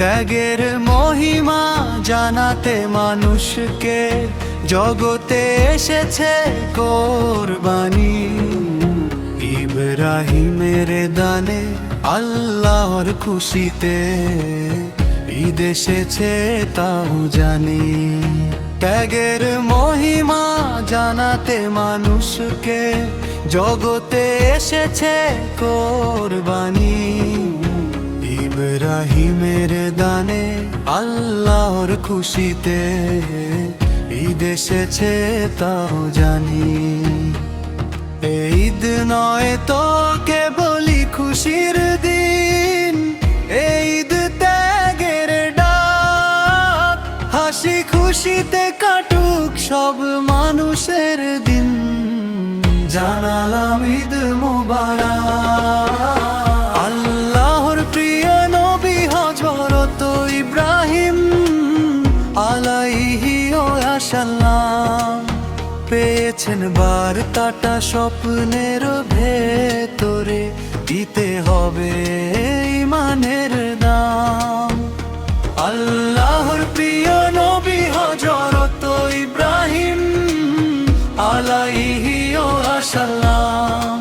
ত্যাগের মহিমা জানাতে মানুষকে জগতে এসেছে কোরবানি। ইব্রাহিমের দানে আল্লাহর খুশিতে ঈদ এসেছে তাও জানি। ত্যাগের মহিমা জানাতে মানুষকে জগতে এসেছে কোরবানি। ইব্রাহিমের দানে আল্লাহর খুশিতে ঈদ এসেছে তাও জানি। এই ঈদ নয় তো কেবলই খুশির দিন, এই ঈদ ত্যাগের ডাক। হাসি খুশিতে কাটুক সব মানুষের দিন, জানালাম ঈদ মোবারক। আল্লাহর প্রিয় নবী হযরত ইব্রাহিম আলাইহি ওয়াসাল্লাম পেয়েছেন বার্তাটা স্বপ্নের ভেতরে, দিতে হবে ঈমানের দাম। আল্লাহর প্রিয় নবী হযরত ইব্রাহিম আলাইহি ওয়াসাল্লাম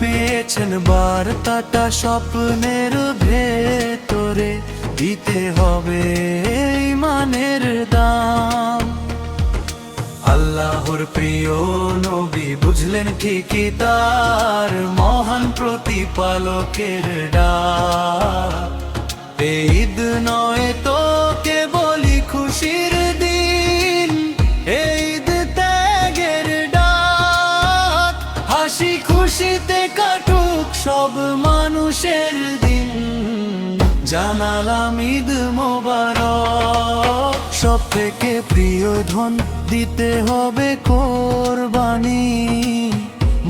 পেয়েছেন বার্তাটা স্বপ্নের ভেতরে, দিতে হবে ঈমানের দাম। আল্লাহর প্রিয় নবী বুঝলেন ঠিকই তার মহান প্রতিপালকের ডাক। এই ঈদ নয় তো কেবলই খুশির দিন, এই ঈদ ত্যাগের ডাক। হাসি খুশিতে কাটুক সব মানুষের দিন, জানালাম ঈদ মোবারক। সব থেকে প্রিয় ধন দিতে হবে কোরবানি,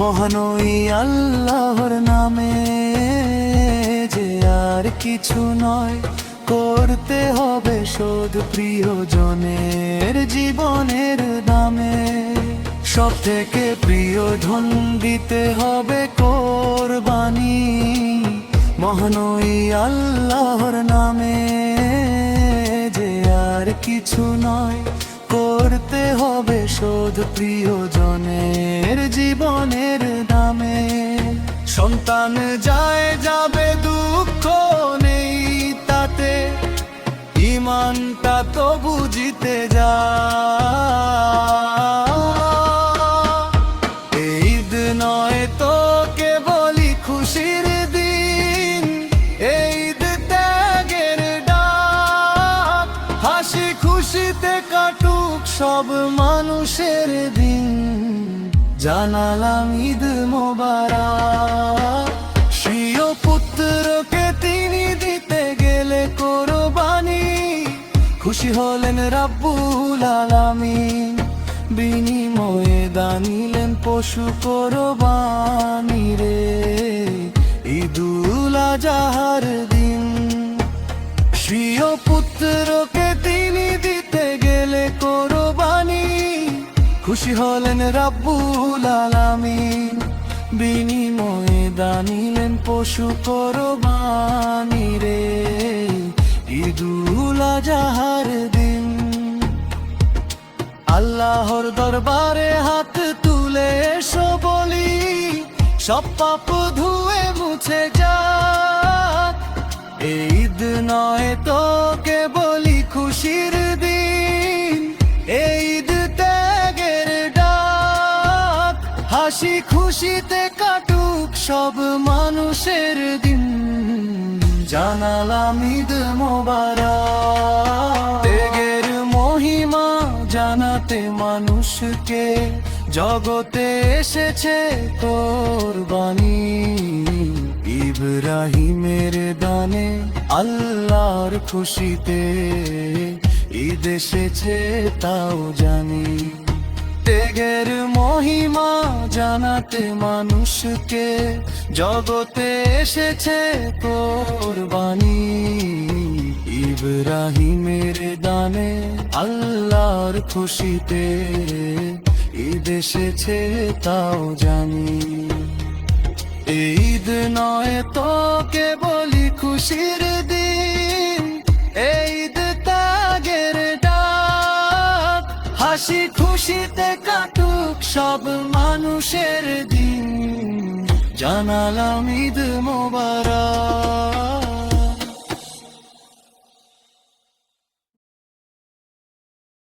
মহান ওই আল্লাহর নামে যে আর কিছু নয়। করতে হবে শোধ প্রিয়জনের জীবনের দামে। সব থেকে প্রিয় ধন দিতে হবে কোরবানি, মহান ওই আল্লাহর নামে যে আর কিছু নয়। করতে হবে শোধ প্রিয়জনের জীবনের দামে। সন্তান যায় যাবে দুঃখ নেই তাতে, ঈমানটা তো বুঝিতে যা। ঈদ নয় তো কেবলই খুশির দিন, এই ঈদ ত্যাগের ডাক। হাসি খুশিতে কাটুক সব মানুষের দিন, জানালাম ঈদ মোবারক। প্রিয় পুত্রকে তিনি দিতে গেলে কোরবানি, খুশি হলেন রাব্বুল আলামিন। বিনিময়ে দানিলেন পশু কোরবানি রে ঈদুল আজহার দিন। প্রিয় পুত্রকে তিনি দিতে গেলে কোরবানি, খুশি হলেন রাব্বুল আলামিন। বিনিময়ে দানিলেন পশু কোরবানি রে ঈদুল আজহার দিন। আল্লাহর দরবারে হাত তুলে এসো বলি, সব পাপ ধুয়ে মুছে যাক। এই ঈদ নয় তো কেবলই খুশির দিন, এই ঈদ ত্যাগের ডাক। হাসি খুশিতে কাটুক সব মানুষের দিন, জানালাম ঈদ মোবারক। ত্যাগের মহিমা জানাতে মানুষকে জগতে এসেছে কোরবানি। ইব্রাহিমের দানে আল্লাহর খুশিতে ঈদ এসেছে তাও জানি। ত্যাগের মহিমা জানাতে মানুষকে জগতে এসেছে কোরবানি। ইব্রাহিমের দানে আল্লাহর খুশিতে ঈদ এসেছে তাও জানি। ঈদ নয় তো কেবলই খুশির দিন, হাসি খুশিতে কাটুক সব মানুষের দিন, জানালাম ঈদ মোবারক।